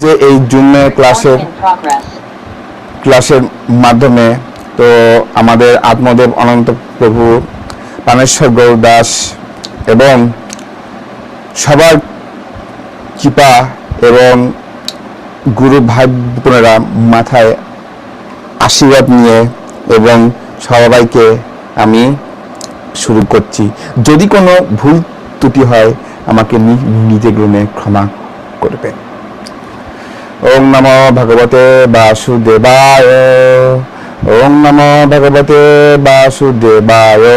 যে এই জুমে ক্লাসের মাধ্যমে তো আমাদের আত্মদেব অনন্ত প্রভু পানেশ্বর গৌর দাস এবং সবার কৃপা এবং গুরু ভাই বোনেরা মাথায় আশীর্বাদ নিয়ে এবং সবাইকে আমি শুরু করছি। যদি কোনো ভুল ত্রুটি হয় আমাকে নিজে গুণে ক্ষমা করবেন। ওম নমো ভগবতে বাসুদেবায়, ওম নমো ভগবতে বাসুদেবায়,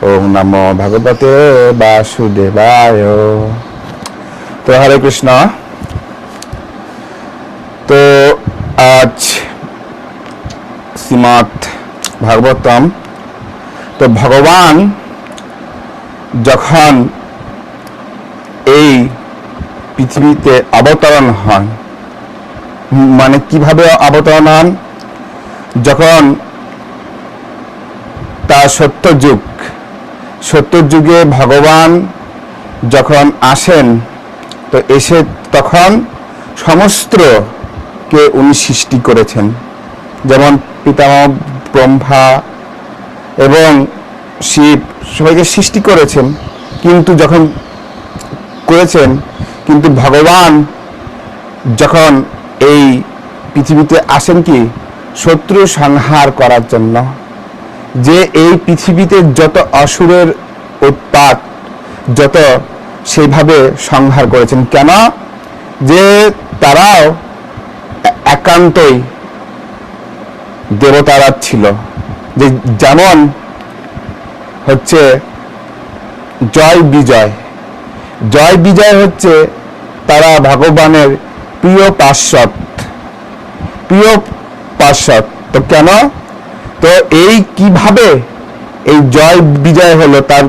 ওম নমো ভগবতে বাসুদেবায়। তো হরে কৃষ্ণ। তো আজ শ্রীমদ্ ভাগবতম, তো ভগবান যখন এই পৃথিবীতে অবতরণ হন, মানে কিভাবে অবতরণ হন, যখন তার সত্যযুগে ভগবান যখন আসেন, তো এসে তখন সমস্তকে উনি সৃষ্টি করেছেন। যেমন পিতামহ ব্রহ্মা এবং শিব সবাইকে সৃষ্টি করেছেন, কিন্তু ভগবান যখন এই পৃথিবীতে আসেন কি শত্রু সংহার করার জন্য, যে এই পৃথিবীতে যত অসুরের উৎপাত যত সেইভাবে সংহার করেছেন। কেন? যে তারাও একান্তই দেবতারা ছিল। যে যেমন হচ্ছে জয় বিজয় হচ্ছে তারা ভগবানের প্রিয় পার্ষদ। তো কেন? তো এই কিভাবে এই জয় বিজয় হলো তার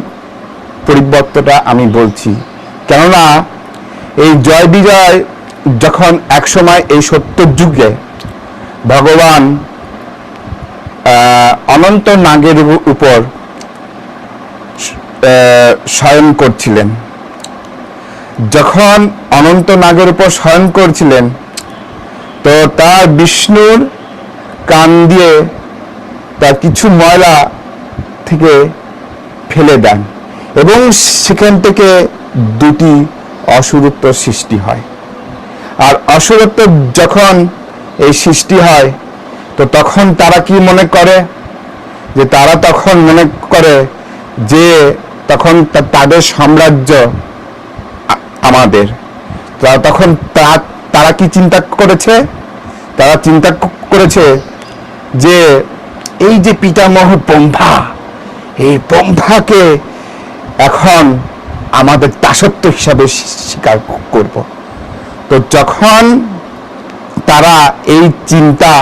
পরিবর্তনটা আমি বলছি। কেননা এই জয় বিজয় যখন একসময় এই সত্যের যুগে ভগবান অনন্ত নাগের উপর শয়ন করছিলেন, যখন অনন্ত নাগের উপর শয়ন করছিলেন, তো তার বিষ্ণুর কান দিয়ে তার কিছু ময়লা থেকে ফেলে দেন এবং সেখান থেকে দুটি অসুরত্ব সৃষ্টি হয়। আর অসুরত্ব যখন এই সৃষ্টি হয়, তো তখন তারা কি মনে করে, যে তারা তখন মনে করে যে তখন তাদের সাম্রাজ্য আমাদের। তখন তারা কি চিন্তা করেছে? তারা চিন্তা করেছে যে এই যে পিতামহ ব্রহ্মা, এই ব্রহ্মাকে এখন আমাদের দাসত্ব হিসাবে স্বীকার করব। তো যখন তারা এই চিন্তা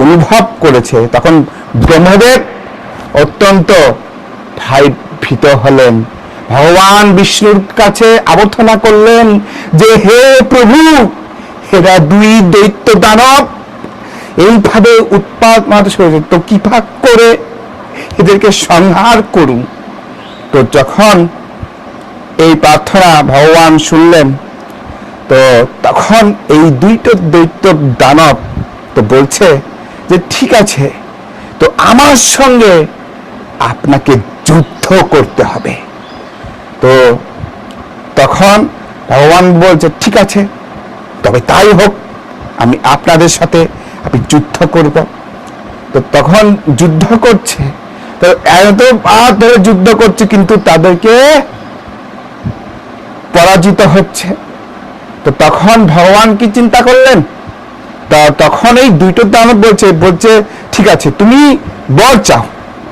অনুভব করেছে, তখন ব্রহ্মদেব অত্যন্ত ভীত হলেন। ভগবান বিষ্ণুর কাছে আবর্তনা করলেন যে হে প্রভু, এরা দুই দৈত্য দানব এইভাবে উৎপাত হয়েছে, তো কৃপা করে এদেরকে সংহার করুন। তো যখন এই প্রার্থনা ভগবান শুনলেন, তো তখন এই দুইটা দৈত্য দানব তো বলছে যে ঠিক আছে, তো আমার সঙ্গে আপনাকে যুদ্ধ করতে হবে। তো তখন ভগবান বলছে ঠিক আছে, তবে তাই হোক, আমি আপনাদের সাথে আমি যুদ্ধ করব। তো তখন যুদ্ধ করছে, তো এত ধরে যুদ্ধ করছে, কিন্তু তাদেরকে পরাজিত হচ্ছে। তো তখন ভগবান কি চিন্তা করলেন? তখন এই দুইটো দানব বলছে ঠিক আছে, তুমি বর চাও,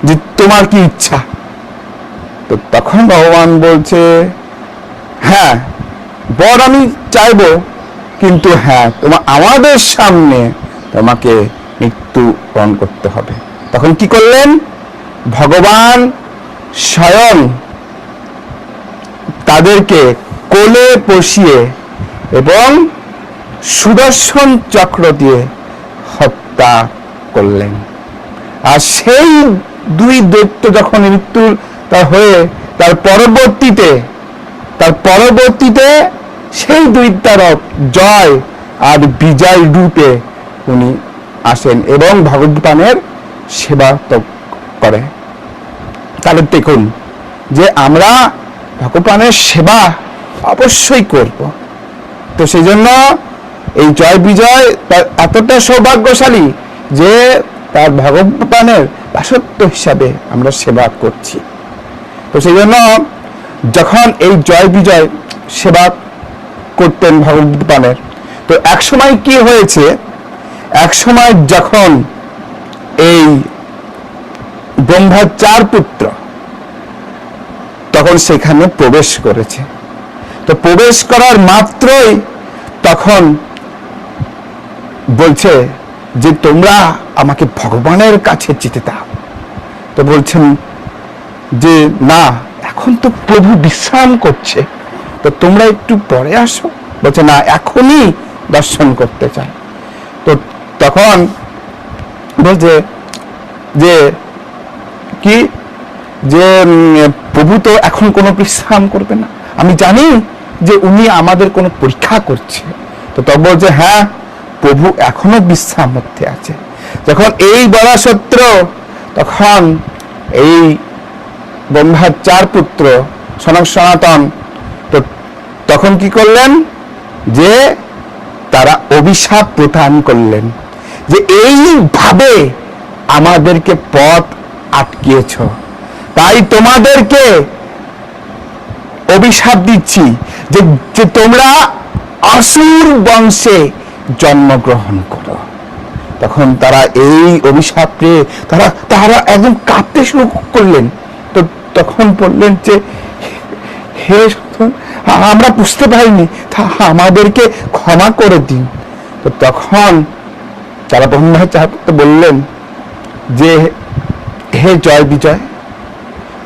যে তোমার কি ইচ্ছা। তো তখন ভগবান বলছে হ্যাঁ, বর আমি চাইবো, কিন্তু হ্যাঁ, আমাদের সামনে তোমাকে মৃত্যু বরণ করতে হবে। তখন কি করলেন? ভগবান স্বয়ং তাদেরকে কোলে বসিয়ে এবং সুদর্শন চক্র দিয়ে হত্যা করলেন। আর সেই দুই দৈত্য যখন মৃত্যু হয়ে তার পরবর্তীতে সেই দুই তারক জয় আর বিজয় রূপে উনি আসেন এবং ভগবানের সেবা তো করে। তাহলে দেখুন যে আমরা ভগবানের সেবা অবশ্যই করব। তো সেই জন্য এই জয় বিজয় তার এতটা সৌভাগ্যশালী যে তার ভগবানের দাসত্ব হিসাবে আমরা সেবা করছি। তো সেই জন্য যখন এই জয় বিজয় সেবা করতেন ভগবানের, তো একসময় কি হয়েছে, একসময় যখন এই ব্রহ্মার 4 পুত্র তখন সেখানে প্রবেশ করেছে। তো প্রবেশ করার মাত্রই তখন বলছে যে তোমরা আমাকে ভগবানের কাছে যেতে দাও। তো বলছেন যে না, এখন তো প্রভু বিশ্রাম করছে, তো তোমরা একটু পরে আসো। বলছে না, এখনই দর্শন করতে চাই। তো তখন বলছে যে কি, যে প্রভু তো এখন কোনো বিশ্রাম করবে না, আমি জানি যে উনি আমাদের কোনো পরীক্ষা করছে। তো তখন বলছে হ্যাঁ, প্রভু এখনো বিশ্রাম মধ্যে আছে। যখন এই বলা সত্য, তখন এই ব্রহ্মার 4 পুত্র সনক সনাতন তো তখন কি করলেন, যে তারা অভিশাপ প্রদান করলেন যে এইভাবে আমাদেরকে পথ আটকিয়েছ, তাই তোমাদেরকে অভিশাপ দিচ্ছি যে তোমরা অসুর বংশে জন্মগ্রহণ করো। তখন তারা এই অভিশাপ পেয়ে তারা একদম কাঁপতে শুরু করলেন। তো তখন বললেন যে হে আমরা বুঝতে পারিনি, আমাদেরকে ক্ষমা করে দিন। তো তখন তারা ব্রহ্মাচার্য বললেন যে হে জয় বিজয়,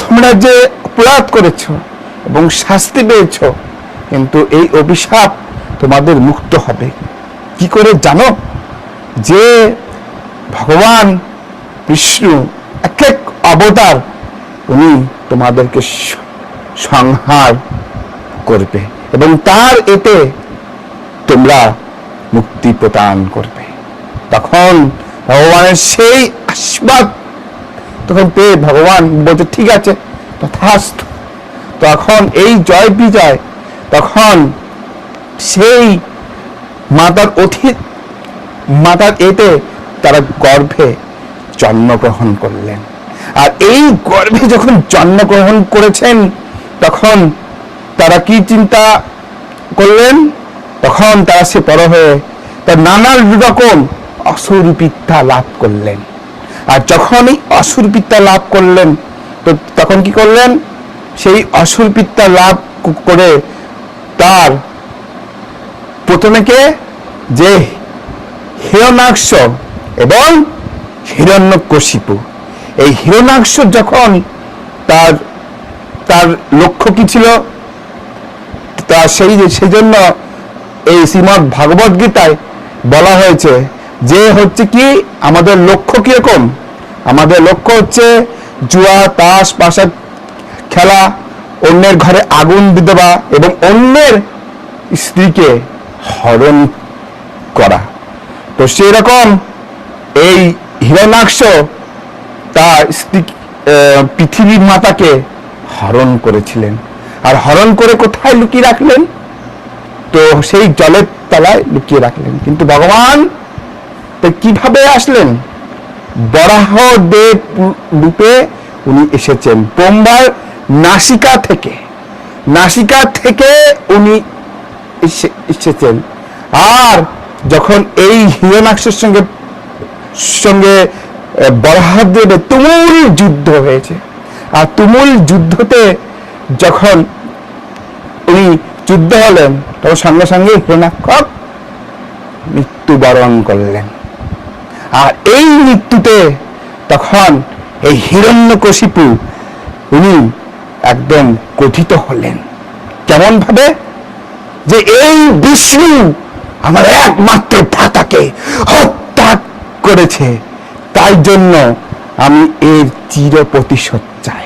তোমরা যে অপরাধ করেছ এবং শাস্তি পেয়েছ, কিন্তু এই অভিশাপ তোমাদের মুক্ত হবে কি করে জানো? যে ভগবান বিষ্ণু এক এক অবতার উনি তোমাদেরকে সংহার করবে এবং তার এতে তোমরা মুক্তি প্রদান করবে। তখন ভগবানের সেই আশীর্বাদ তখন পেয়ে ভগবান বলছে ঠিক আছে তথাস্তু। তখন এই জয় বিজয় তখন সেই মাতার এতে তারা গর্ভে জন্মগ্রহণ করলেন। আর এই গর্ভে যখন জন্মগ্রহণ করেছেন, তখন তারা কি চিন্তা করলেন, তখন তারা সে বড় হয়ে তার নানা রকম অসুর বিদ্যা লাভ করলেন। আর যখনই অসুর বিদ্যা লাভ করলেন, তো তখন কি করলেন, সেই অসুর বিদ্যা লাভ করে তার প্রথমে কে, যে হিরণ্যাক্ষ এবং হিরণ্যকশিপু, এই হিরণ্যাক্ষ যখন তার লক্ষ্য কি ছিল, তা সেই জন্য এই শ্রীমদ্ ভাগবত গীতায় বলা হয়েছে যে হচ্ছে কি আমাদের লক্ষ্য কিরকম, আমাদের লক্ষ্য হচ্ছে জুয়া তাস পাশা খেলা, অন্যের ঘরে আগুন দেওয়া এবং অন্যের স্ত্রীকে হরণ করা। তো সেরকম এই হিরণ্যাক্ষ তার স্ত্রী পৃথিবীর মাতাকে হরণ করেছিলেন। আর হরণ করে কোথায় লুকিয়ে রাখলেন, তো সেই জলের তলায় লুকিয়ে রাখলেন। কিন্তু ভগবান তো কিভাবে আসলেন, বরাহ দেব রূপে উনি এসেছেন। ব্রহ্মার নাসিকা থেকে উনি এসেছেন। আর যখন এই হিরণ্যাক্ষের সঙ্গে বরাহদেবের তুমুল যুদ্ধ হয়েছে, আর তুমুল যুদ্ধতে যখন উনি যুদ্ধ হলেন, তখন সঙ্গে সঙ্গে হিরণ্যাক্ষ মৃত্যুবরণ করলেন। আর এই মৃত্যুতে তখন এই হিরণ্যকশিপু উনি একদম কথিত হলেন। কেমন ভাবে, যে এই বিষ্ণু আমার একমাত্র ভ্রাতাকে হত্যা করেছে, তাই জন্য আমি এর চির প্রতিশোধ চাই।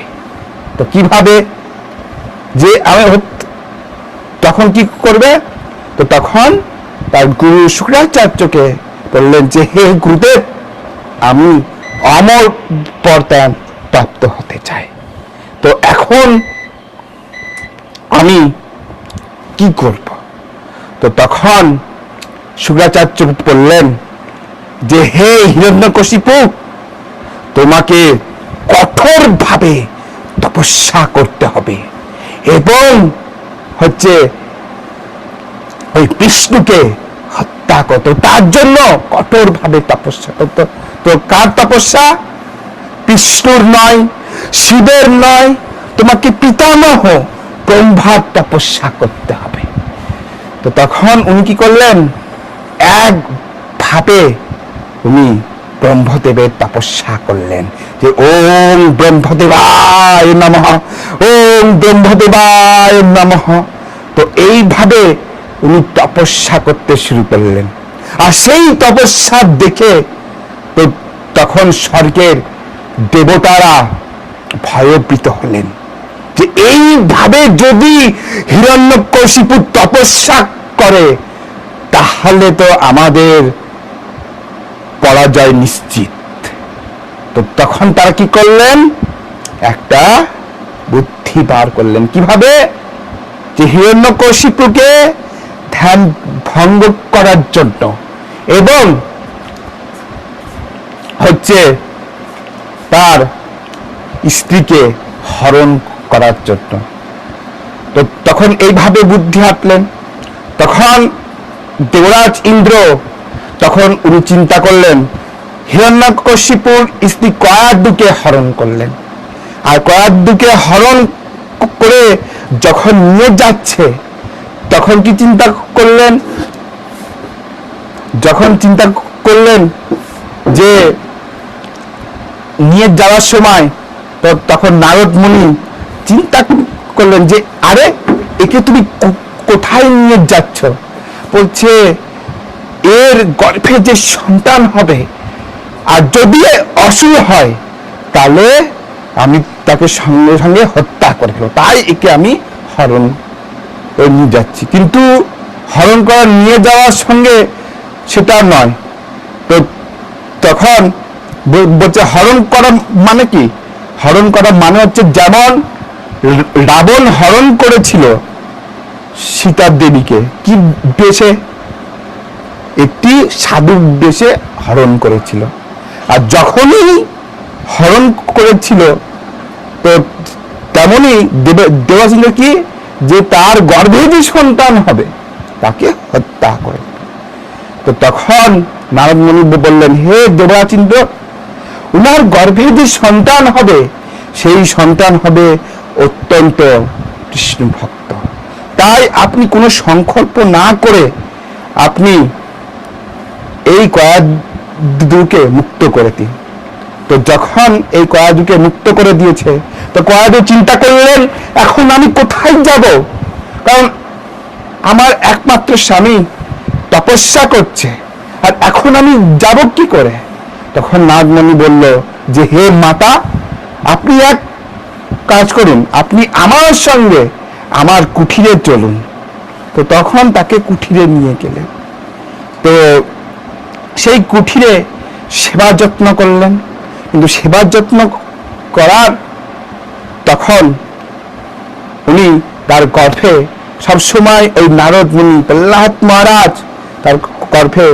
তো কিভাবে, যে আমি তখন কি করবে, তো তখন তার গুরু শুক্রাচার্যকে বললেন যে হে গুরুদেব, আমি অমর বরদান প্রাপ্ত হতে চাই, তো এখন আমি কি করব? তো তখন শুক্রাচার্য বললেন যে হে হিরণ্যকশিপু, তোমাকে কঠোরভাবে তপস্যা করতে হবে এবং ওই বিষ্ণুকে হত্যা করত, তার জন্য কঠোরভাবে তপস্যা করত। তো কার তপস্যা? বিষ্ণুর নয়, শিবের নয়, তোমাকে পিতামহ ব্রহ্মার তপস্যা করতে হবে। তো তখন উনি কি করলেন? একভাবে উনি ব্রহ্মদেবের তপস্যা করলেন যে ওম ব্রহ্মদেবায় নমঃ, ওম ব্রহ্মদেবায় নমঃ। তো এইভাবে উনি তপস্যা করতে শুরু করলেন। আর সেই তপস্যা দেখে তো তখন স্বর্গের দেবতারা ভয়ভীত হলেন যে এইভাবে যদি হিরণ্যকশিপু তপস্যা করে তাহলে তো আমাদের পরাজয় নিশ্চিত। তো তখন তারা কি করলেন? একটা বুদ্ধি বার করলেন। কিভাবে? যে হিরণ্যকশিপুকে ধ্যান ভঙ্গ করার জন্য এবং তার স্ত্রীকে হরণ করার জন্য। তো তখন এইভাবে বুদ্ধি আঁটলেন। তখন দেবরাজ ইন্দ্র তখন উনি চিন্তা করলেন, হিরণ্যকশিপুর স্ত্রী কয়াদুকে হরণ করলেন। আর কয়াদুকে হরণ করে যখন নিয়ে যাচ্ছে তখন কি চিন্তা করলেন? যখন চিন্তা করলেন যে নিয়ে যাওয়ার সময় তখন নারদ মুনি চিন্তা করলেন যে আরে একে তুমি কোথায় নিয়ে যাচ্ছ? বলছে এর গর্ভে যে সন্তান হবে আর যদি অসুর হয় তাহলে আমি তাকে সঙ্গে সঙ্গে হত্যা করে ফেলবো, তাই একে আমি হরণ নিয়ে যাচ্ছি। কিন্তু হরণ করা নিয়ে যাওয়ার সঙ্গে সেটা নয়। তো তখন বলছে হরণ করা মানে কি? হরণ করা মানে হচ্ছে যেমন রাবণ হরণ করেছিল সীতা দেবীকে, কি বেশে? একটি সাধু বেশে হরণ করেছিল। আর যখনই হরণ করেছিল তো তেমনি দেবাসিংহ কি যে তার গর্ভে যে সন্তান হবে তাকে হত্যা করে। তো তখন নারদ মুনি বললেন, হে দেবরাজ ইন্দ্র, উনার গর্ভে যে সন্তান হবে সেই সন্তান হবে অত্যন্ত কৃষ্ণ ভক্ত, তাই আপনি কোনো সংকল্প না করে আপনি এই কয়াদুকে মুক্ত করে দিন। তো যখন এই কয়াদুকে মুক্ত করে দিয়েছে তো কয়াদু চিন্তা করলেন এখন আমি কোথায় যাব, কারণ আমার একমাত্র স্বামী তপস্যা করছে আর এখন আমি যাব কি করে? তখন নাগমণি বলল যে হে মাতা, আপনি এক কাজ করুন, আপনি আমার সঙ্গে আমার কুঠিরে চলুন। তো তখন তাকে কুঠিরে নিয়ে গেলেন। তো সেই কুঠিরে সেবা যত্ন করলেন, কিন্তু সেবা যত্ন করার তখন উনি তার গর্ভে সবসময় ওই নারদ মুনি প্রহ্লাদ মহারাজ তার গর্ভে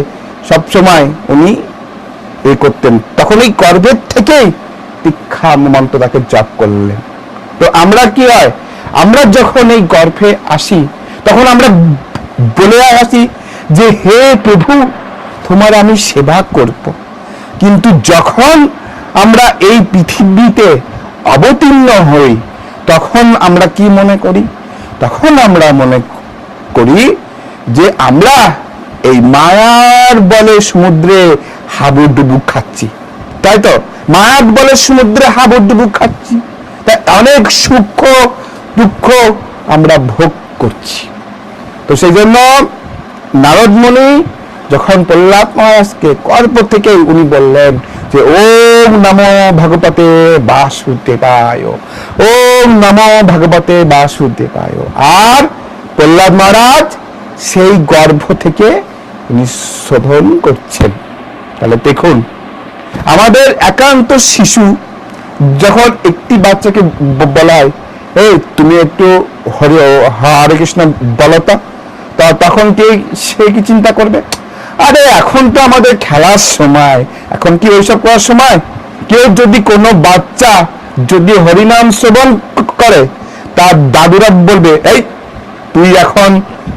সবসময় উনি করতেন। তখন এই গর্ভের থেকেই দীক্ষা মন্ত্র তাকে জপ করলেন। তো আমরা কি হয়, আমরা যখন এই গর্ভে আসি তখন আমরা বলে আসি যে হে প্রভু তোমার আমি সেবা করব, কিন্তু যখন আমরা এই পৃথিবীতে অবতীর্ণ হই তখন আমরা কি মনে করি? তখন আমরা মনে করি যে আমরা এই মায়ার বলে সমুদ্রে হাবুডুবু খাচ্ছি, তাই তো? মায়ার বলে সমুদ্রে হাবুডুবু খাচ্ছি, তাই অনেক সুখ দুঃখ আমরা ভোগ করছি। তো সেই জন্য নারদ মুনি যখন প্রহ্লাদ মহারাজকে গর্ভ থেকে উনি বললেন যে ওম নমো ভগবতে বাসুদেবায়, ওম নমো ভগবতে বাসুদেবায়, আর প্রহ্লাদ মহারাজ সেই গর্ভ থেকে উনি শোধন করছেন। তাহলে দেখুন, আমাদের একান্ত শিশু যখন একটি বাচ্চাকে বলা হয়, এই তুমি একটু হরে কৃষ্ণ বলো তো, তখন সে কি চিন্তা করবে? আরে এখন তো আমাদের খেলার সময়, এখন কি ওইসব করার সময়? কেউ যদি কোনো বাচ্চা যদি হরিনাম শ্রবণ করে, তার দাদুরা বলবে, এই তুই এখন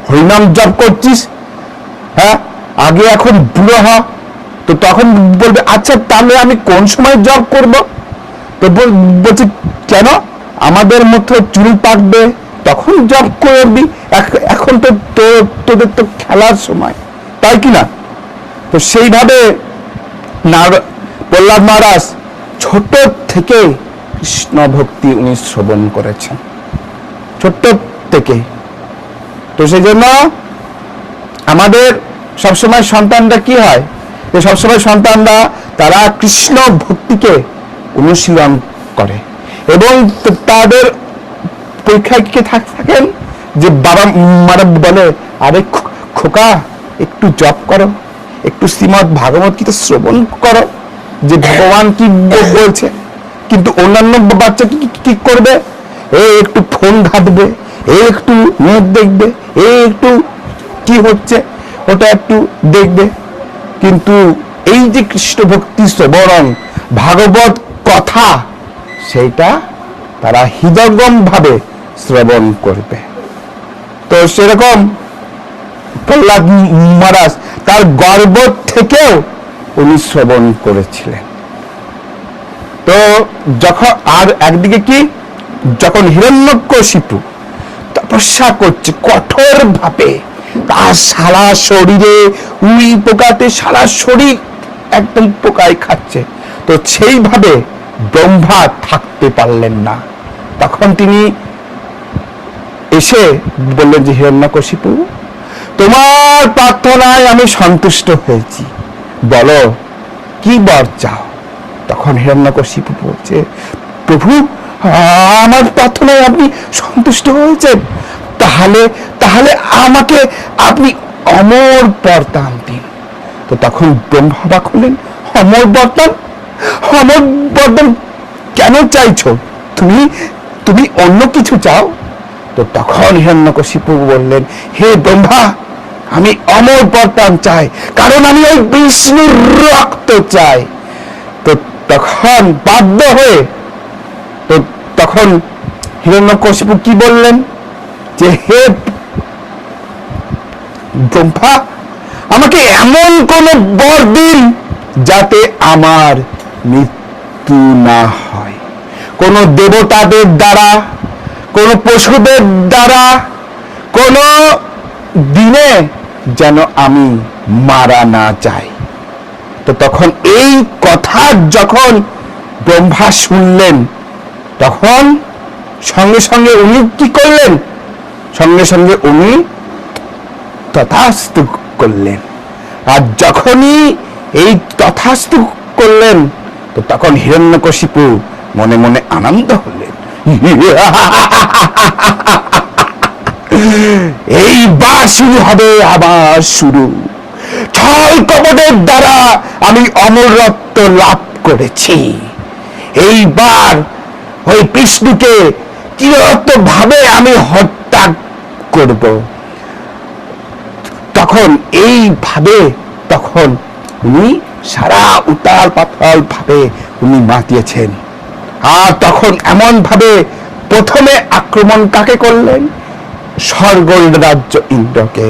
হরিনাম জপ করছিস, হ্যাঁ আগে এখন বুড়ো হ। তো তখন বলবে, আচ্ছা তাহলে আমি কোন সময় জব করব? তো বলছে, কেন? আমাদের মতো চুল পাকবে তখন জব করবি, এখন তো তোদের তো খেলার সময়, তাই কিনা? তো সেইভাবে প্রহ্লাদ মহারাজ ছোট থেকে কৃষ্ণ ভক্তি উনি শ্রবণ করেছেন, ছোট্ট থেকে। তো সেই জন্য আমাদের সবসময় সন্তানরা কি হয়, যে সবসময় সন্তানরা তারা কৃষ্ণ ভক্তিকে অনুশীলন করে, এবং তাদের পরীক্ষায় কি থাকেন যে বাবা মারা বলে, আরে খোকা একটু জপ করো, একটু শ্রীমদ ভাগবত গীতা শ্রবণ করো, যে ভগবান কি বলছে। কিন্তু অন্যান্য বাচ্চা কি করবে? একটু ফোন ঘাটবে, একটু নেট দেখবে, একটু কি হচ্ছে ওটা একটু দেখবে। কিন্তু এই যে কৃষ্ণ ভক্তি শ্রবণ ভাগবত কথা, সেইটা তারা হৃদয়ঙ্গম ভাবে শ্রবণ করবে। তো সেরকম প্রহ্লাদ মহারাজ তার গর্ব থেকেও উনি শ্রবণ করেছিলেন। তো যখন আর একদিকে কি, যখন হিরণ্যকশিপু তপস্যা করছে কঠোর ভাবে, তার সারা শরীরে উই পোকাতে সারা শরীর একদম পোকায় খাচ্ছে, তো সেইভাবে ব্রহ্মা থাকতে পারলেন না। তখন তিনি এসে বললেন যে, হিরণ্যকশিপু তোমার প্রার্থনায় আমি সন্তুষ্ট হয়েছি, বলো কি বর চাও? তখন হিরণ্যকশিপু বলছে, প্রভু আমার প্রার্থনায় আপনি সন্তুষ্ট হয়েছেন, তাহলে তাহলে আমাকে আপনি অমর বরদান দিন। তো তখন ব্রহ্মা অবাক হলেন, অমর বরদান? অমর বরদান কেন চাইছো? তুমি তুমি অন্য কিছু চাও? তো তখন হিরণ্যকশিপু বললেন, হে ব্রহ্মা, আমি অমর বরদান চাই, কারণ আমি ওই বিষ্ণুর রক্ত চাই। তো তখন বাধ্য হয়ে, তো তখন হিরণ্যকশিপু কি বললেন যে, হে ব্রহ্মা, আমাকে এমন কোন বর দিন যাতে আমার মৃত্যু না হয়, কোন দেবতাদের দ্বারা, কোন পশুদের দ্বারা, কোন দিনে যেন আমি মারা না যাই। তো তখন এই কথা যখন ব্রহ্মা শুনলেন, তখন সঙ্গে সঙ্গে উনি কি করলেন? সঙ্গে সঙ্গে উনি তথাস্তু করলেন। আর যখনই এই তথাস্তু করলেন, তো তখন হিরণ্যকশিপু মনে মনে আনন্দ হলেন, এইবার শুরু হবে আবার শুরু। 6 কপটের দ্বারা আমি অমরত্ব লাভ করেছি, এইবার ওই বিষ্ণুকে চিরত ভাবে আমি হত্যা করব। তখন এইভাবে তখন উনি সারা উতাল পাতাল ভাবে উনি মাতিয়েছেন। আর তখন এমন ভাবে প্রথমে আক্রমণ কাকে করলেন? স্বর্গ রাজ্য ইন্দ্রকে।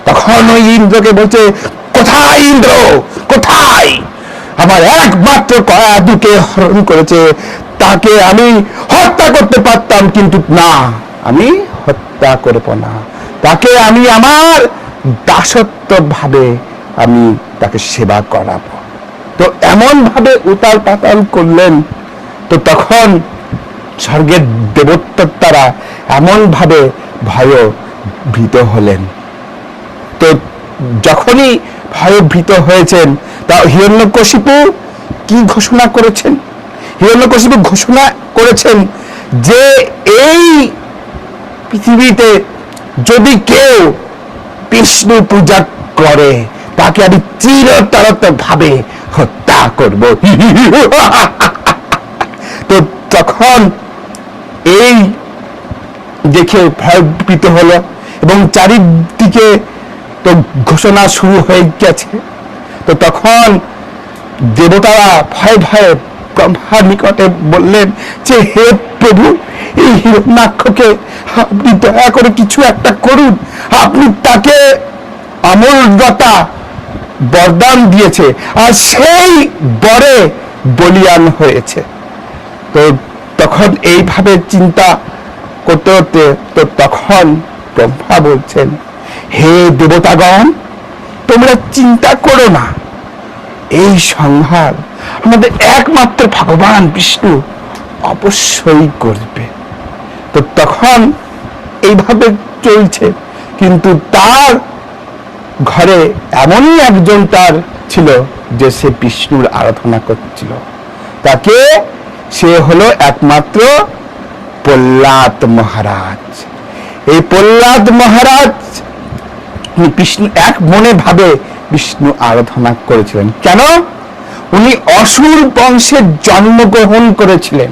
তখন ওই ইন্দ্রকে বলছে, কোথায় ইন্দ্র, কোথায়? আমার একমাত্র কয়াদুকে হরণ করেছে, তাকে আমি হত্যা করতে পারতাম, কিন্তু না, আমি হত্যা করব না, তাকে আমি আমার দাসত্ব ভাবে আমি তাকে সেবা করাবো। তো এমন ভাবে উতাল পাতাল করলেন। তো তখন স্বর্গের দেবতারা এমন ভাবে ভয়ভীত হলেন। তো যখনই ভয়ভীত হয়েছেন, তা হিরণ্যকশিপু কি ঘোষণা করেছেন? হিরণ্যকশিপু ঘোষণা করেছেন যে এই পৃথিবীতে যদি কেউ বিষ্ণু পূজা করে, তাকে আমি চিরতরত ভাবে হত্যা করব। তো তখন এই দেখে ভয়ভীত হলো এবং চারিদিকে তো ঘোষণা শুরু হয়ে গেছে। তো তখন দেবতারা ভয়ে ভয়ে ব্রহ্মার নিকটে বললেন যে হে প্রভু, এই হিরণ্যাক্ষকে আপনি দয়া করে কিছু একটা করুন, আপনি তাকে অমরতা বরদান দিয়েছে আর সেই বরে বলিয়ান হয়েছে। তো তখন এইভাবে চিন্তা করতে করতে তো তখন ব্রহ্মা বলছেন, হে দেবতাগণ, তোমরা চিন্তা করো না, এই সংহার আমাদের একমাত্র ভগবান বিষ্ণু অবশ্যই করবে। তো তখন এইভাবে চলছে, কিন্তু তার ঘরে এমনই একজন তার ছিল যে সে বিষ্ণুর আরাধনা করছিল। তাকে সে হলো একমাত্র প্রহ্লাদ মহারাজ। এই প্রহ্লাদ মহারাজ বিষ্ণু এক মনে ভাবে বিষ্ণু আরাধনা করেছিলেন। কেন? উনি অসুর বংশে জন্মগ্রহণ করেছিলেন,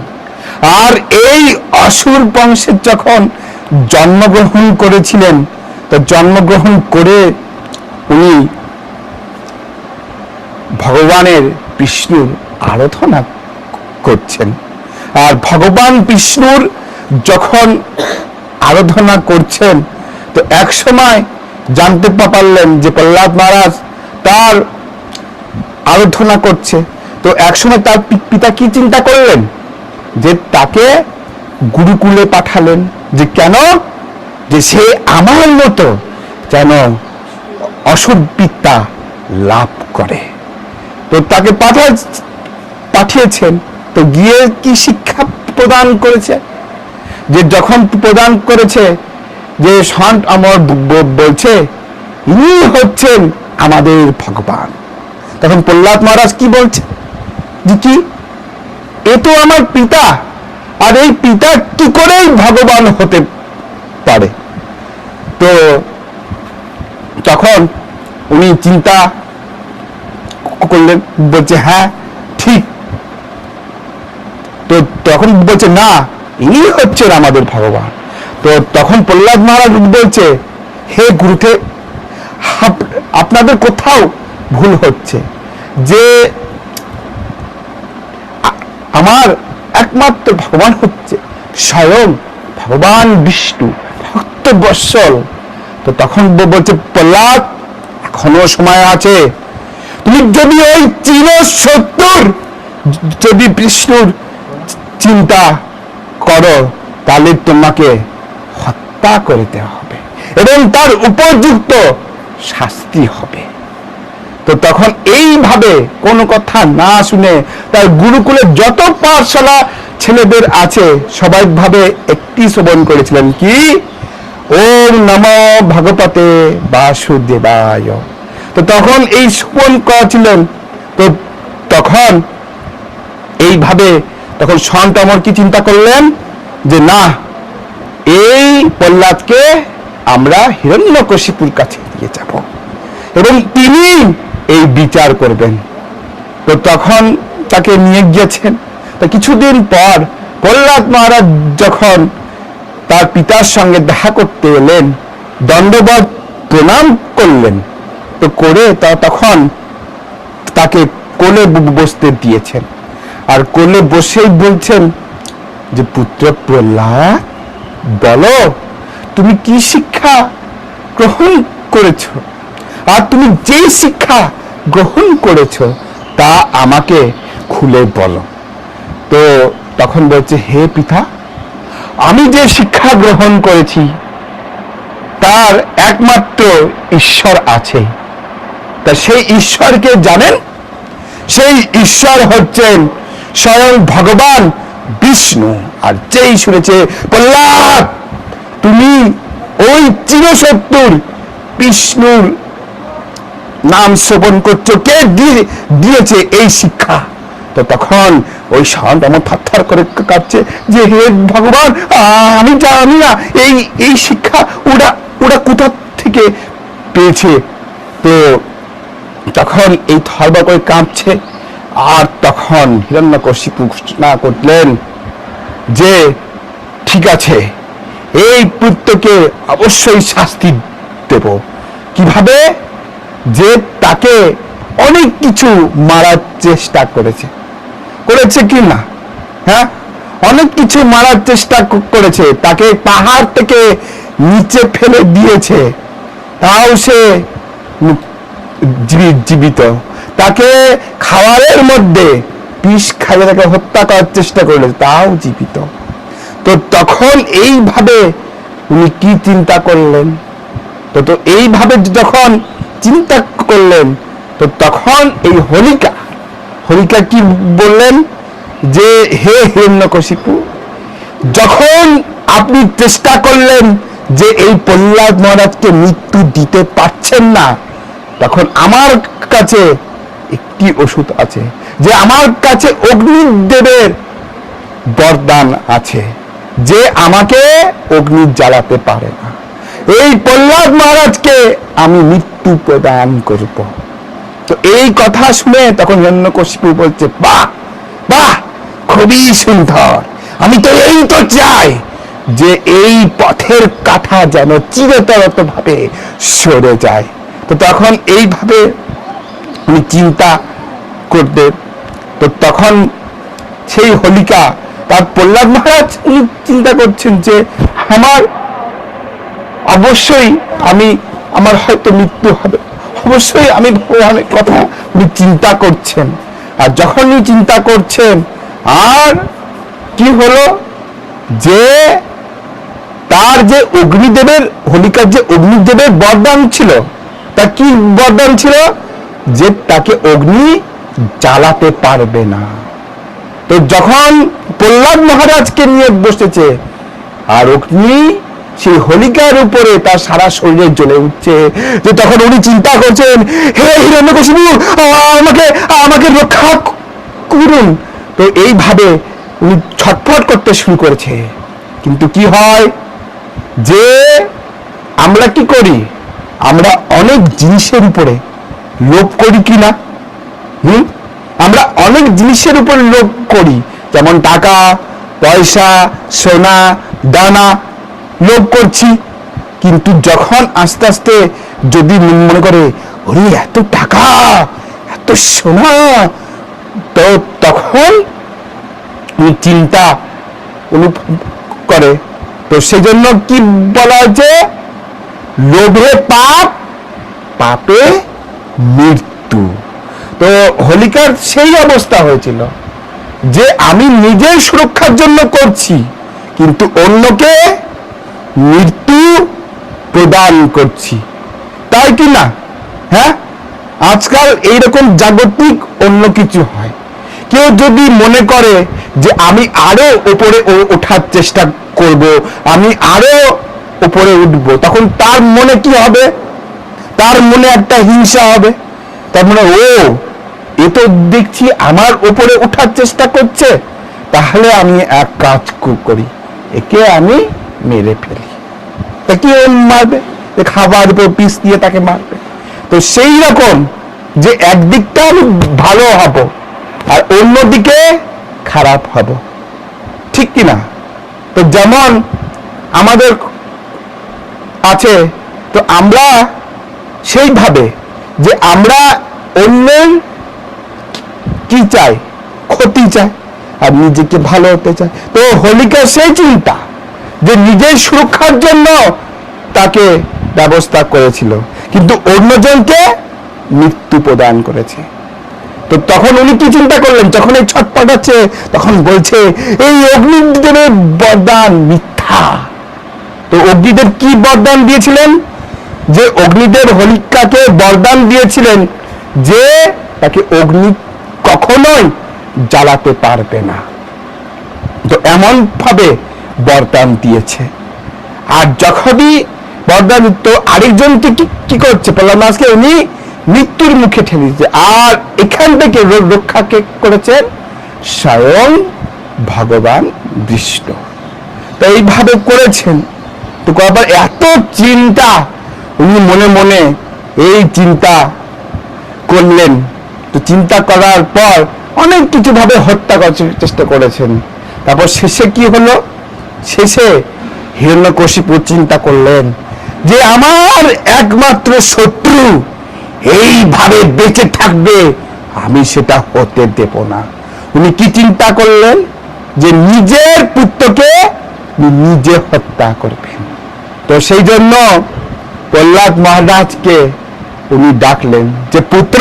আর এই অসুর বংশে যখন জন্মগ্রহণ করেছিলেন, তো জন্মগ্রহণ করে উনি ভগবানের বিষ্ণুর আরাধনা করছেন। আর ভগবান বিষ্ণুর যখন আরাধনা করছেন, তো এক সময় জানতে পারলেন যে প্রহ্লাদ মহারাজ তার আরাধনা করছে। তো এক সময় তার পিতা কি চিন্তা করলেন যে তাকে গুরুকুলে পাঠালেন, যে কেন, যে সে আমার মতো যেন অসুর বিদ্যা লাভ করে। তো তাকে পাঠিয়েছেন। তো গিয়ে কি শিক্ষা প্রদান করেছে, যে যখন প্রদান করেছে যে সন্ত আমর বলছে ইনি হচ্ছেন আমাদের ভগবান, তখন প্রহ্লাদ মহারাজ কি বলছে যে কি, এ তো আমার পিতা, আর এই পিতা কি করে ভগবান হতে পারে? তো তখন উনি চিন্তা করলেন, বলছে হ্যাঁ ঠিক। তো তখন বলছে না, ইনি হচ্ছেন আমাদের ভগবান। তো তখন প্রহ্লাদ মহারাজ বলছে, হে গুরুদেব, আপনাদের কোথাও ভুল হচ্ছে, যে আমার একমাত্র ভগবান হচ্ছে স্বয়ং ভগবান বিষ্ণু, ভক্ত বৎসল। তো তখন বলছে, প্রহ্লাদ এখনো সময় আছে, তুমি যদি ওই চির শত্রুর যদি বিষ্ণুর চিন্তা করো, তাহলে তোমাকে হত্যা করে দেওয়া হবে এবং তার উপযুক্ত শাস্তি হবে। তো তখন এইভাবে কোনো কথা না শুনে তার গুরুকুলে যত পাঠশালা ছেলেদের আছে সবাই ভাবে একটি শ্রবণ করেছিলেন, কি, ওম নমো ভগবতে বাসুদেবায়। তো তখন এই শ্রবণ করেছিলেন। তো তখন এইভাবে তখন সন্ত আমর কি চিন্তা করলেন, যে না, এই প্রহ্লাদকে আমরা হিরণ্যকশিপুর কাছে নিয়ে যাব এবং তিনি এই বিচার করবেন। তো তখন তাকে নিয়ে গিয়েছেন। তো কিছুদিন পর প্রহ্লাদ মহারাজ যখন তার পিতার সঙ্গে দেখা করতে এলেন, দণ্ডবত প্রণাম করলেন। তো করে তখন তাকে কোলে বসতে দিয়েছেন, আর কোলে বসেই বলছেন যে পুত্র প্রহ্লাদ, বলো তুমি কি শিক্ষা গ্রহণ করেছ, আর তুমি যে শিক্ষা গ্রহণ করেছ তা আমাকে খুলে বলো। তো তখন বলছে, হে পিতা, আমি যে শিক্ষা গ্রহণ করেছি তার একমাত্র ঈশ্বর আছে। তা সেই ঈশ্বরকে জানেন? সেই ঈশ্বর হচ্ছেন স্বয়ং ভগবান বিষ্ণু। আর যেই শুনেছে, প্রহ্লাদ তুমি ওই চিরশত্রুর বিষ্ণুর নাম শ্রবণ করছো, কে দিয়েছে এই শিক্ষা? তো তখন ওই সন্ত আমার থরথর করে কাঁপছে যে হে ভগবান, আমি জানি না এই শিক্ষা ওরা কোথা থেকে পেয়েছে। তো তখন এই থরবর করে কাঁপছে। আর তখন হিরণ্যকশিপু ঘোষণা করলেন যে ঠিক আছে, এই পুত্রকে অবশ্যই শাস্তি দেব। কিভাবে? যে তাকে অনেক কিছু মারার চেষ্টা করেছে কি না? হ্যাঁ, অনেক কিছু মারার চেষ্টা করেছে, তাকে পাহাড় থেকে নিচে ফেলে দিয়েছে, তাও সে জীবিত। তাকে খাবারের মধ্যে বিষ খাইয়ে তাকে হত্যা করার চেষ্টা করলে, তাও জীবিত। তো তখন এইভাবে উনি কি চিন্তা করলেন? তো এইভাবে যখন চিন্তা করলেন, তো তখন এই হোলিকা কি বললেন যে হে হিরণ্যকশিপু, যখন আপনি চেষ্টা করলেন যে এই প্রহ্লাদ মহারাজকে মৃত্যু দিতে পারছেন না, তখন আমার কাছে একটি ওষুধ আছে, যে আমার কাছে অগ্নিদেবের বরদান আছে, যে আমাকে অগ্নি জ্বালাতে পারে না। এই প্রহ্লাদ মহারাজকে আমি মৃত্যু প্রদান করব। তো এই কথা শুনে তখন হিরণ্যকশিপু বলছে, বাহ বাহ, খুবই সুন্দর, আমি তো এই তো চাই যে এই পথের কাঁটা যেন চিরতরত ভাবে সরে যায়। তো তখন এইভাবে উনি চিন্তা করতে, তো তখন সেই হোলিকা তার প্রহ্লাদ মহারাজ উনি চিন্তা করছেন যে আমার অবশ্যই আমার হয়তো মৃত্যু হবে, অবশ্যই আমি ভগবানের কথা উনি চিন্তা করছেন। আর যখন উনি চিন্তা করছেন, আর কি হলো যে তার যে অগ্নিদেবের, হোলিকার যে অগ্নিদেবের বরদান ছিল, তার কি বরদান ছিল? যে তাকে অগ্নি জ্বালাতে পারবে না। তো যখন প্রহ্লাদ মহারাজকে নিয়ে বসেছে, আর অগ্নি সেই হোলিকার উপরে তার সারা শরীরে জ্বলে উঠছে, যে তখন উনি চিন্তা করছেন, হে হিরণ্যকশিপু, আমাকে রক্ষা করুন। তো এইভাবে উনি ছটফট করতে শুরু করেছে। কিন্তু কি হয় যে আমরা কি করি? আমরা অনেক জিনিসের উপরে লোভ করি কিনা? আমরা অনেক জিনিসের উপর লোভ করি, যেমন টাকা পয়সা, সোনা দানা, লোভ করছি। কিন্তু যখন আস্তে আস্তে যদি মনে করে, ওরে এত টাকা, এত সোনা, তো তখন চিন্তা অনুভব করে। তো সেই জন্য কি বলা হয়েছে? লোভে পাপ, পাপে মৃত্যু। তো হোলিকার সেই অবস্থা হয়েছিল যে আমি নিজের সুরক্ষার জন্য করছি, কিন্তু অন্যকে মৃত্যু প্রদান করছি, তাই কি না? হ্যাঁ, আজকাল এইরকম জাগতিক অন্য কিছু হয়। কেউ যদি মনে করে যে আমি আরো উপরে ওঠার চেষ্টা করব, আমি আরো উপরে উঠবো, তখন তার মনে কি হবে? তার মনে একটা হিংসা হবে। তার মনে, এ তো দেখছি আমার উপরে ওঠার চেষ্টা করছে, তাহলে আমি এক কাজ করি, একে আমি মেরে ফেলি। তা কি মারবে? খাবার উপর পিস দিয়ে তাকে মারবে। তো সেই রকম যে একদিকটা আমি ভালো হব আর অন্যদিকে খারাপ হব, ঠিক কিনা? তো যেমন আমাদের আছে, তো আমরা সেইভাবে যে আমরা অন্যের কি চাই? ক্ষতি চাই, আর নিজেকে ভালো হতে চাই। তো হোলিকা সেই চিন্তা যে নিজের সুরক্ষার জন্য তাকে ব্যবস্থা করেছিল, কিন্তু অন্যজনকে মৃত্যু প্রদান করেছে। তো তখন উনি কি চিন্তা করলেন? যখন এই ছটপটাচ্ছে, তখন বলছে এই অগ্নিদেবের বরদান মিথ্যা। তো অগ্নিদেব কি বরদান দিয়েছিলেন? যে অগ্নিদেব হোলিকাকে বরদান দিয়েছিলেন যে তাকে অগ্নি কখনোই জ্বালাতে পারবে না। তো এমন ভাবে বরদান দিয়েছে। আর যখনই বরদান, তো আরেকজনকে কি করছে? প্রহ্লাদ মহারাজকে উনি মৃত্যুর মুখে ঠেলে দিচ্ছে। আর এখান থেকে রক্ষা কে করেছেন? স্বয়ং ভগবান বিষ্ণু। তো এইভাবে করেছেন। তো কবার এত চিন্তা উনি মনে মনে এই চিন্তা করলেন। তো চিন্তা করার পর অনেক কিছু ভাবে হত্যা করার চেষ্টা করেছেন। তারপর শেষে কি হলো? শেষে হিরণ্যকশিপু চিন্তা করলেন যে আমার একমাত্র শত্রু এইভাবে বেঁচে থাকবে, আমি সেটা হতে দেব না। উনি কি চিন্তা করলেন? যে নিজের পুত্রকে নিজে হত্যা করবেন। তো সেই জন্য প্রহ্লাদ মহারাজকে উনি ডাকলেন যে পুত্র,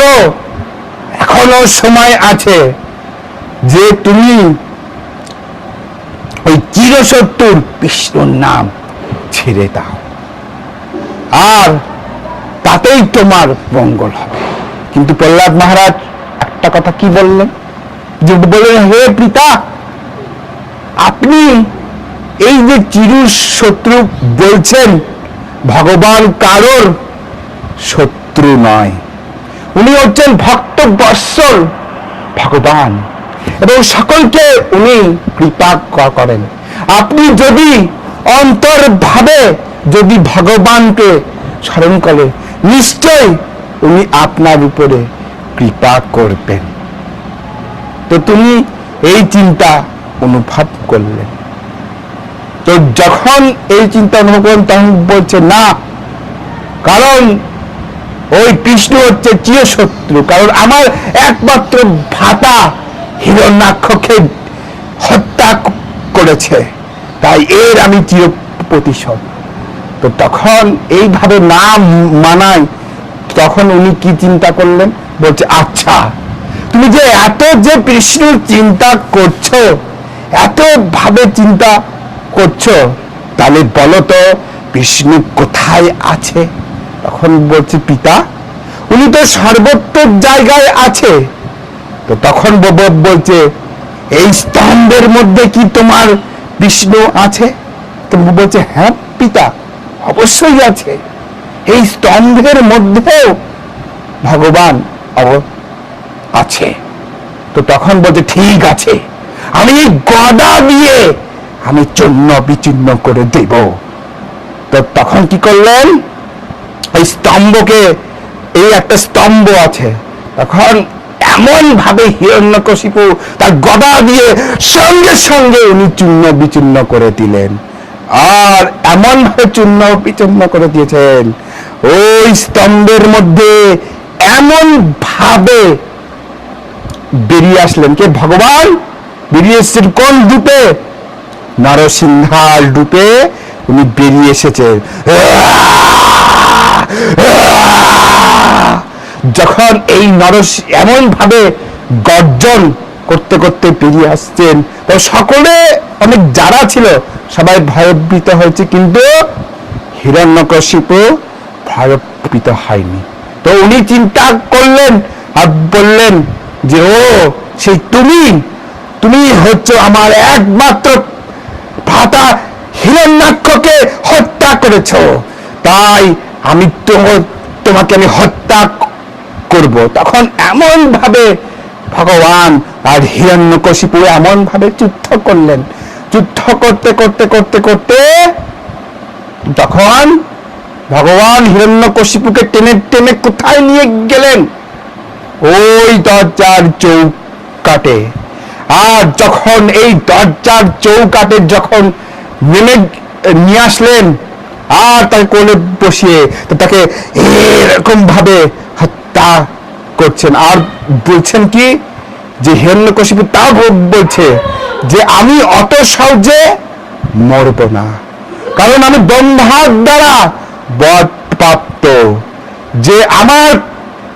এখনো সময় আছে যে তুমি ওই চিরশত্রুর বিষ্ণুর নাম ছেড়ে দাও, আর তাতেই তোমার মঙ্গল হবে। কিন্তু প্রহ্লাদ মহারাজ একটা কথা কি বললেন? যে বললেন, হে পিতা, আপনি এই যে চির শত্রু বলছেন, ভগবান কারোর শত্রু নয়, উনি হচ্ছেন ভক্ত বৎসল ভগবান এবং সকলকে উনি কৃপা করেন। আপনি যদি অন্তর্ভাবে যদি ভগবানকে স্মরণ করেন, নিশ্চয় উনি আপনার উপরে কৃপা করবেন। তো তুমি এই চিন্তা অনুভব করলেন। তো যখন এই চিন্তা অনুভব করলেন, তখন বলছে না, কারণ ওই কৃষ্ণ হচ্ছে চিরশত্রু, কারণ আমার একমাত্র ভ্রাতা হিরণ্যাক্ষকে হত্যা করেছে, তাই এর আমি চির প্রতিশোধ। তো তখন এইভাবে না মানায়, তখন উনি কি চিন্তা করলেন? বলছে, আচ্ছা, তুমি যে এত যে কৃষ্ণর চিন্তা করছো, এত ভাবে চিন্তা করছো, তাহলে বলো তো বিষ্ণু কোথায় আছে? তখন বলছে, পিতা, উনি তো সর্বত্র জায়গায় আছে। তো তখন বলছে, এই স্তম্ভের মধ্যে কি তোমার বিষ্ণু আছে? তো বলছে, হ্যাঁ পিতা, অবশ্যই আছে, এই স্তম্ভের মধ্যেও ভগবান আছে। তো তখন বলছে, ঠিক আছে, আমি গদা দিয়ে আমি চূর্ণ বিচূর্ণ করে দেব। তো তখন কি করলেন? এই স্তম্ভকে, এই একটা স্তম্ভ আছে, তখন এমন ভাবে হিরণ্যকশিপু তার গদা দিয়ে সঙ্গে সঙ্গে উনি চূর্ণ বিচূর্ণ করে দিলেন। আর এমন ভাবে চূর্ণ বিচূর্ণ করে দিয়েছেন, ওই স্তম্ভের মধ্যে এমন ভাবে বেরিয়ে আসলেন কে? ভগবান বেরিয়ে এসেছেন কোন রূপে? নরসিংহার রূপে উনি বেরিয়ে এসেছেন। যখন এই এমন ভাবে গর্জন করতে করতে বেরিয়ে আসছেন, তো সকলে অনেক যারা ছিল সবাই ভয়ভীত হয়েছে, কিন্তু হিরণ্যকশিপু ভয়ভীত হয়নি। তো উনি চিন্তা করলেন আর বললেন যে, ও সেই তুমি হচ্ছে আমার একমাত্র ভ্রাতা হিরণ্যাক্ষকে হত্যা করেছ, তাই আমি তোমাকে আমি হত্যা করব। তখন এমন ভাবে ভগবান আর হিরণ্যকশিপু এমন ভাবে যুদ্ধ করলেন। যুদ্ধ করতে করতে করতে করতে তখন ভগবান হিরণ্যকশিপুকে টেনে টেনে কোথায় নিয়ে গেলেন? ওই দরজার চৌকাটে। আর যখন এই দরজার চৌকাটে যখন নেমে নিয়ে আসলেন, আর তাকে কোলে বসিয়ে তাকে এরকম ভাবে হত্যা করছেন। আর বলছেন কি, যে হিরণ্যকশিপু তা বলছে যে আমি অত সহজে মরব না, কারণ আমি ব্রহ্মার দ্বারা বর প্রাপ্ত, যে আমার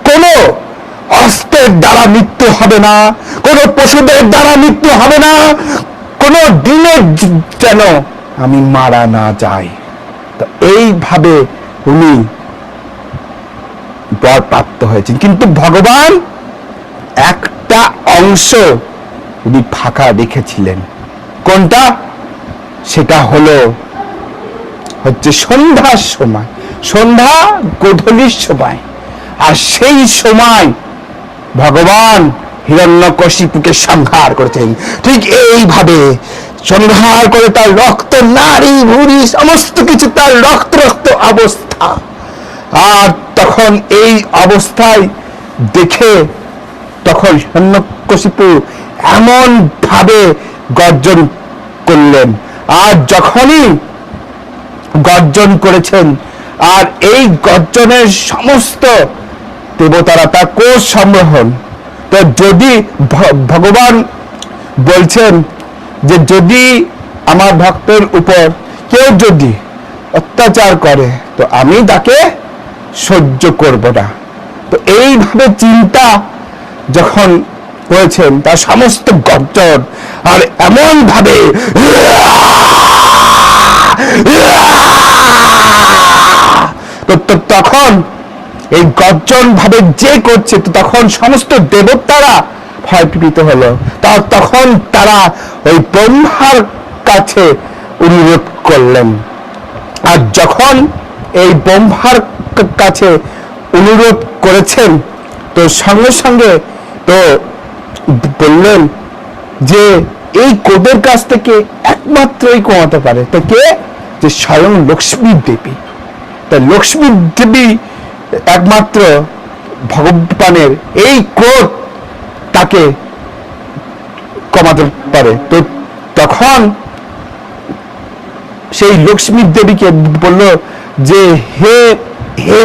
কোনো অস্ত্রের দ্বারা মৃত্যু হবে না, কোনো পশুদের দ্বারা মৃত্যু হবে না, কোনো দিনে যেন আমি মারা না যাই। তো এইভাবে উনি বর প্রাপ্ত হয়েছেন। কিন্তু ভগবান একটা অংশ উনি ফাঁকা রেখেছিলেন। কোনটা? সেটা হচ্ছে সন্ধ্যার সময়, সন্ধ্যা গোধূলির সময়। আর সেই সময় ভগবান হিরণ্যকশিপুকে সংহার করেছেন। ঠিক এইভাবে সংহার করে তার রক্ত, নারী ভুঁড়ি সমস্ত কিছু তার রক্ত রক্ত অবস্থা। আর তখন এই অবস্থায় দেখে তখন হিরণ্যকশিপু এমন ভাবে গর্জন করলেন, আর যখনই গর্জন করেছেন, আর এই গর্জনের সমস্ত দেবতারা তার কোষ সম্মোহন। তো যদি ভগবান বলছেন যে যদি আমার ভক্তের উপর কেউ যদি অত্যাচার করে তো আমি তাকে সহ্য করব না। তো এইভাবে চিন্তা যখন করেছেন, তার সমস্ত গর্জন আর এমন ভাবে তখন এই গর্জন ভাবে যে করছে, তো তখন সমস্ত দেবতারা ভয়ভীত হলো। তখন তারা ওই ব্রহ্মার কাছে অনুরোধ করলেন, আর যখন এই ব্রহ্মার কাছে অনুরোধ করেছেন তো সঙ্গে সঙ্গে তো বললেন যে এই কোপের কাছ থেকে একমাত্রই কমাতে পারে তো কে, যে স্বয়ং লক্ষ্মী দেবী। তা লক্ষ্মী দেবী একমাত্র ভগবানের এই ক্রোধ তাকে কমাতে পারে। তো তখন সেই লক্ষ্মী দেবীকে বলল যে হে হে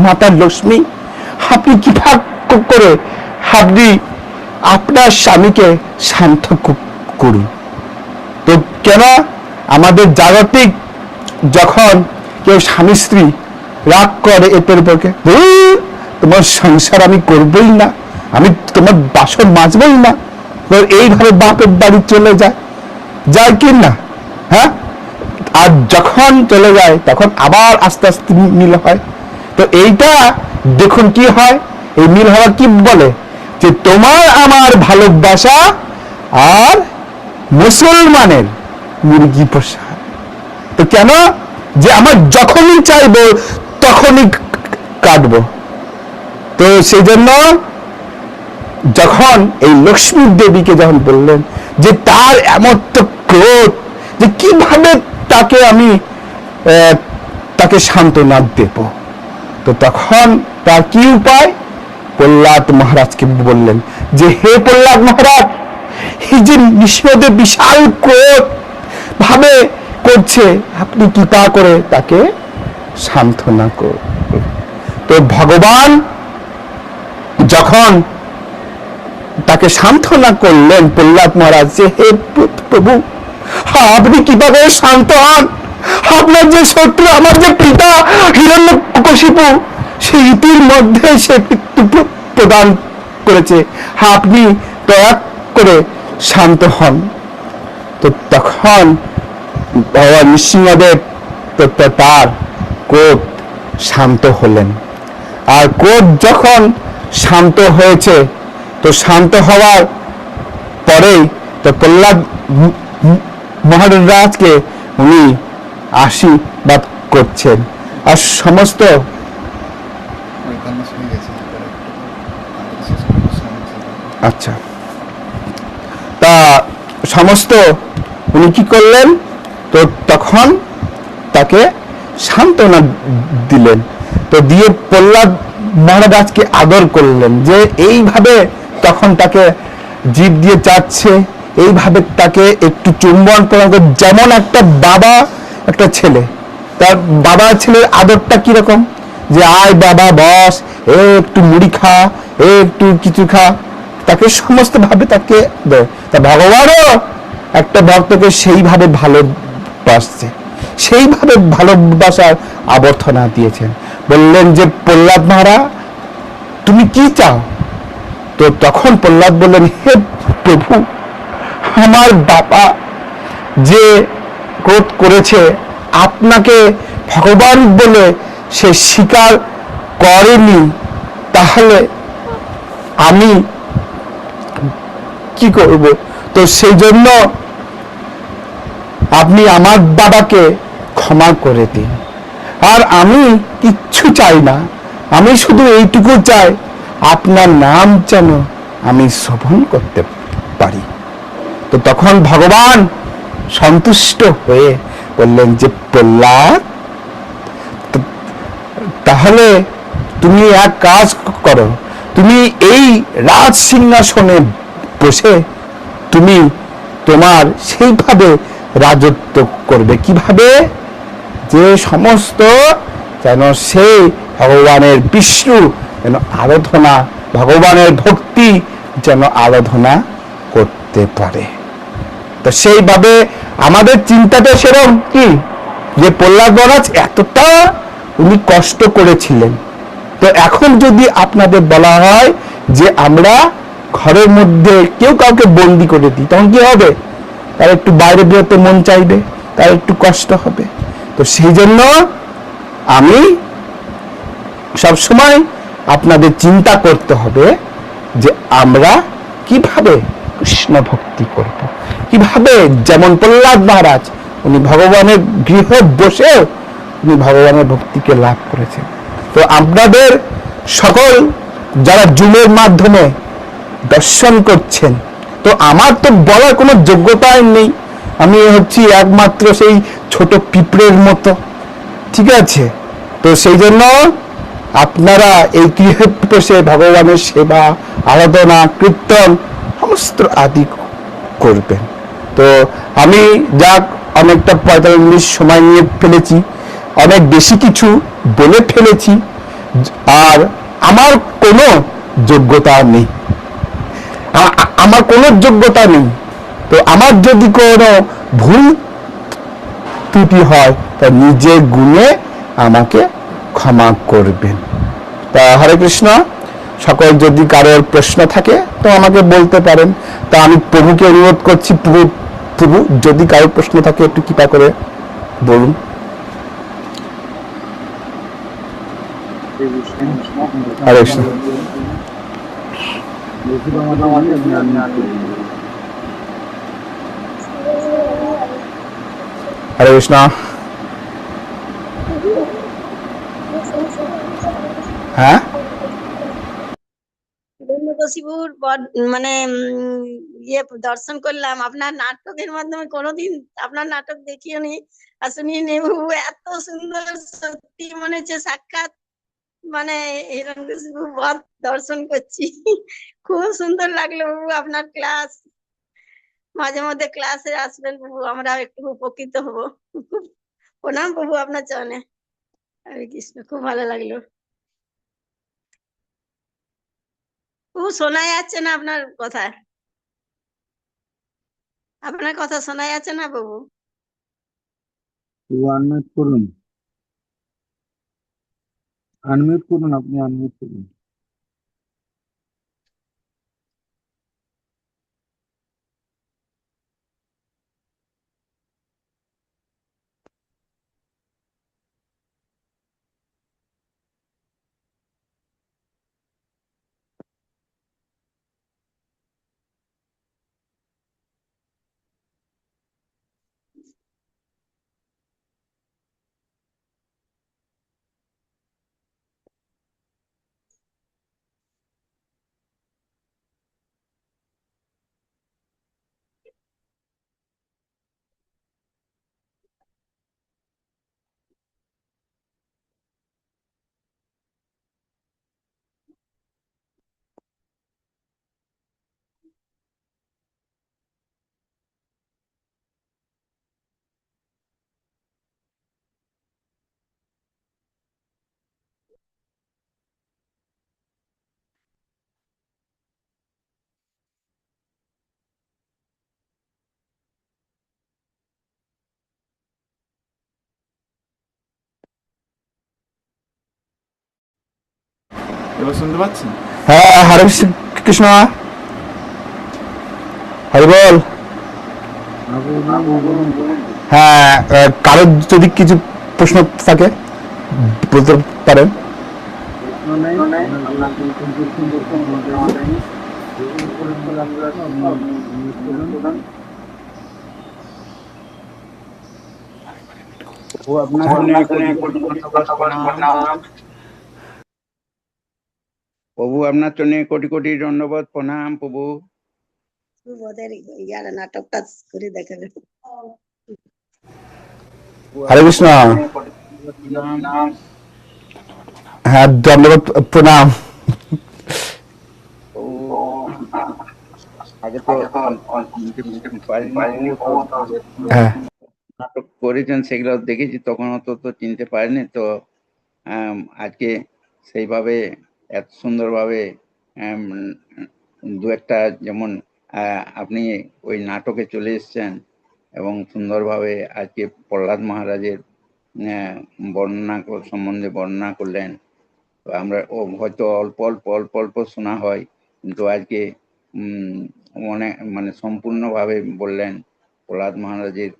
মাতা লক্ষ্মী, আপনি কিভাবে করে আপনি আপনার স্বামীকে শান্ত করুন। তো কেন আমাদের জাগতিক যখন কেউ স্বামী স্ত্রী রাগ করে এর উপরকে, তোমার সংসার আমি করবই না, আমি তোমার বাসন মাজবই না, এইভাবে বাপের বাড়ি চলে যায় কি না? হ্যাঁ, আর যখন চলে যায় তখন আবার আস্তে আস্তে মিল হয়। তো এইটা দেখুন কি হয়, এই মিল হওয়া কি বলে যে তোমার আমার ভালোবাসা আর মুসলমানের মুরগি পোষা। তো কেন, যে আমার যখনই চাইবো তখনই কাটবো। তো সেই জন্য যখন এই লক্ষ্মী দেবীকে যখন বললেন যে তার এমন তো ক্রোধ যে কিভাবে তাকে আমি তাকে সান্ত্বনা দেব, তো তখন তার কি উপায়, প্রহ্লাদ মহারাজকে বললেন যে হে প্রহ্লাদ মহারাজ, এই যে নিঃস্বদে বিশাল ক্রোধ ভাবে করছে, আপনি কৃপা করে তাকে সান্ত্বনা করুন। তো ভগবান যখন তাকে সান্ত্বনা করলেন প্রহ্লাদ মহারাজ যে হে প্রভু, আপনি কিভাবে শান্ত হন, আপনার যে শত্রু আমার যে পিতা হিরণ্যকশিপু সেই ইতির মধ্যে সে মৃত্যু প্রদান করেছে, আপনি দয়া করে শান্ত হন। তো তখন ভগবান নৃসিংহদেব তার ক্রোধ শান্ত হলেন, আর ক্রোধ যখন শান্ত হয়েছে তো শান্ত হওয়ার পরেই তো প্রহ্লাদ মহারাজকে উনি আশীর্বাদ করছেন, আর সমস্ত আচ্ছা তা সমস্ত উনি কি করলেন, তো তখন তাকে সান্ত্বনা দিলেন। তো দিয়ে প্রহ্লাদ মহারাজকে আদর করলেন যে এইভাবে তখন তাকে জিভ দিয়ে চাচ্ছে, এইভাবে তাকে একটু চুম্বন প্রদান করে, যেমন একটা বাবা একটা ছেলে, তার বাবা ছেলের আদরটা কিরকম, যে আয় বাবা বস, একটু মুড়ি খা, একটু কিছু খা, তাকে সমস্ত ভাবে তাকে দেয়। তা ভগবানও একটা ভক্তকে সেইভাবে ভালোবাসছে, সেইভাবে ভালোবাসার আবর্থনা দিয়েছেন। বললেন যে প্রহ্লাদ মহারাজ তুমি কি চাও? তো তখন প্রহ্লাদ বললেন হে প্রভু, আমার বাবা যে ক্রোধ করেছে, আপনাকে ভগবান বলে সে স্বীকার করেনি, তাহলে আমি কি করব? তো সেই জন্য আপনি আমার বাবাকে ক্ষমা করে দিন, আর আমি কিচ্ছু চাই না, আমি শুধু এইটুকু চাই আপনার নাম যেন আমি শ্রবণ করতে পারি। তো তখন ভগবান সন্তুষ্ট হয়ে বললেন যে প্রহ্লাদ, তাহলে তুমি এক কাজ করো, তুমি এই রাজ সিংহাসনে বসে তুমি তোমার সেইভাবে রাজত্ব করবে। কিভাবে? যে সমস্ত যেন সেই ভগবানের বিষ্ণু যেন আরাধনা, ভগবানের ভক্তি যেন আরাধনা করতে পারে। তো সেইভাবে আমাদের চিন্তাটা সেরকম কি, যে প্রহ্লাদ মহারাজ এতটা উনি কষ্ট করেছিলেন। তো এখন যদি আপনাদের বলা হয় যে আমরা ঘরের মধ্যে কেউ কাউকে বন্দি করে দিই, তখন কি হবে? তার একটু বাইরে বেরোতে মন চাইবে, তার একটু কষ্ট হবে। তো সেই জন্য আমি সবসময় আপনাদের চিন্তা করতে হবে যে আমরা কিভাবে কৃষ্ণ ভক্তি করব, কিভাবে, যেমন প্রহ্লাদ মহারাজ উনি ভগবানের গৃহে বসে উনি ভগবানের ভক্তিকে লাভ করেছেন। তো আপনাদের সকল যারা জুমের মাধ্যমে দর্শন করছেন, তো আমার তো বলার কোনো যোগ্যতাই নেই, আমি হচ্ছি একমাত্র সেই ছোট পিঁপড়ের মতো, ঠিক আছে? তো সেই জন্য আপনারা এই গৃহে বসে ভগবানের সেবা, আরাধনা, কীর্তন সমস্ত আদি করবেন। তো আমি যাক অনেকটা 45 মিনিট সময় নিয়ে ফেলেছি, অনেক বেশি কিছু বলে ফেলেছি, আর আমার কোনো যোগ্যতা নেই, আমার কোনো যোগ্যতা নেই। তো আমার যদি কোনো ভুল ত্রুটি হয় তা নিজের গুণে আমাকে ক্ষমা করবেন। তা হরে কৃষ্ণ। সকল যদি কারোর প্রশ্ন থাকে তো আমাকে বলতে পারেন। তা আমি প্রভুকে অনুরোধ করছি, প্রভু যদি কারোর প্রশ্ন থাকে একটু কৃপা করে বলুন। হরে কৃষ্ণ। হরে কৃষ্ণ। হ্যাঁ, মানে ইয়ে দর্শন করলাম আপনার নাটকের মাধ্যমে, কোনোদিন আপনার নাটক দেখিও নি আর শুনিয়ে নি। এত সুন্দর, সত্যি মনে হচ্ছে সাক্ষাৎ মানে হিরণ্যকশিপু বধ দর্শন করছি। খুব সুন্দর লাগলো বাবু আপনার ক্লাস। মাঝে মধ্যে ক্লাসে আসবেন বাবু, আমরা একটু উপকৃত হব। প্রণাম বাবু আপনার চরণে। হরে কৃষ্ণ, খুব ভালো লাগলো। শোনা যাচ্ছে না আপনার কথা, আপনার কথা শোনা যাচ্ছে না বাবু। আনমিউট করুন, আনমিউট করুন, আপনি আনমিউট করুন। এবার শুনতে পাচ্ছেন? হ্যাঁ, হরে কৃষ্ণ। হরি বল। হ্যাঁ, কারোর যদি কিছু প্রশ্ন থাকে বলতে পারেন। প্রভু আপনার জন্য কোটি কোটি ধন্যবাদ, প্রণাম প্রভু। নাটকটা করে দেখাবে। হরে কৃষ্ণ। হ্যাঁ, ধন্যবাদ, প্রণাম। আগে তো পারিনি, হ্যাঁ নাটক করেছেন সেগুলো দেখেছি, তখন তো চিনতে পারিনি। তো আজকে সেইভাবে এত সুন্দরভাবে আম, দু একটা, যেমন আপনি ওই নাটকে চলে এসেছেন এবং সুন্দরভাবে আজকে প্রহ্লাদ মহারাজের সম্বন্ধে বর্ণনা করলেন। তো আমরা হয়তো অল্প অল্প অল্প অল্প শোনা হয়, কিন্তু আজকে অনেক মানে সম্পূর্ণভাবে বললেন প্রহ্লাদ মহারাজের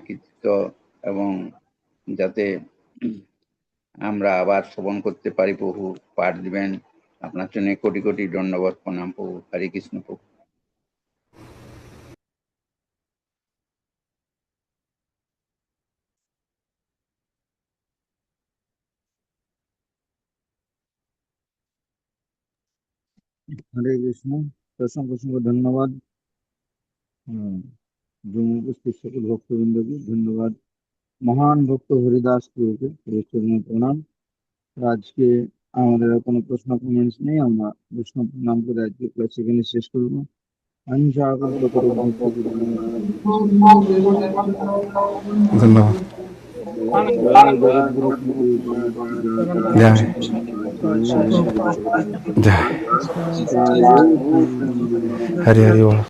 কৃতিত্ব, এবং যাতে আমরা আবার শ্রবণ করতে পারি। প্রভু পাঠ দিবেন, আপনার জন্য কোটি কোটি ধন্যবাদ, প্রণাম প্রভু। হরে কৃষ্ণ প্রভু। হরে কৃষ্ণ। অসংখ্য অসংখ্য ধন্যবাদ জম্মু উপস্থিত সকল ভক্তবৃন্দকে ধন্যবাদ। মহান ভক্ত হরিদাস প্রভুকে চরণে প্রণাম। আজকে আমাদের আর কোনো প্রশ্ন কমেন্টস নেই, আমরা বৈষ্ণব প্রণাম করে আজকে ক্লাস এখানে শেষ করবো। অহিংসা ধন্যবাদ। জয় জয় হরি হরি বল।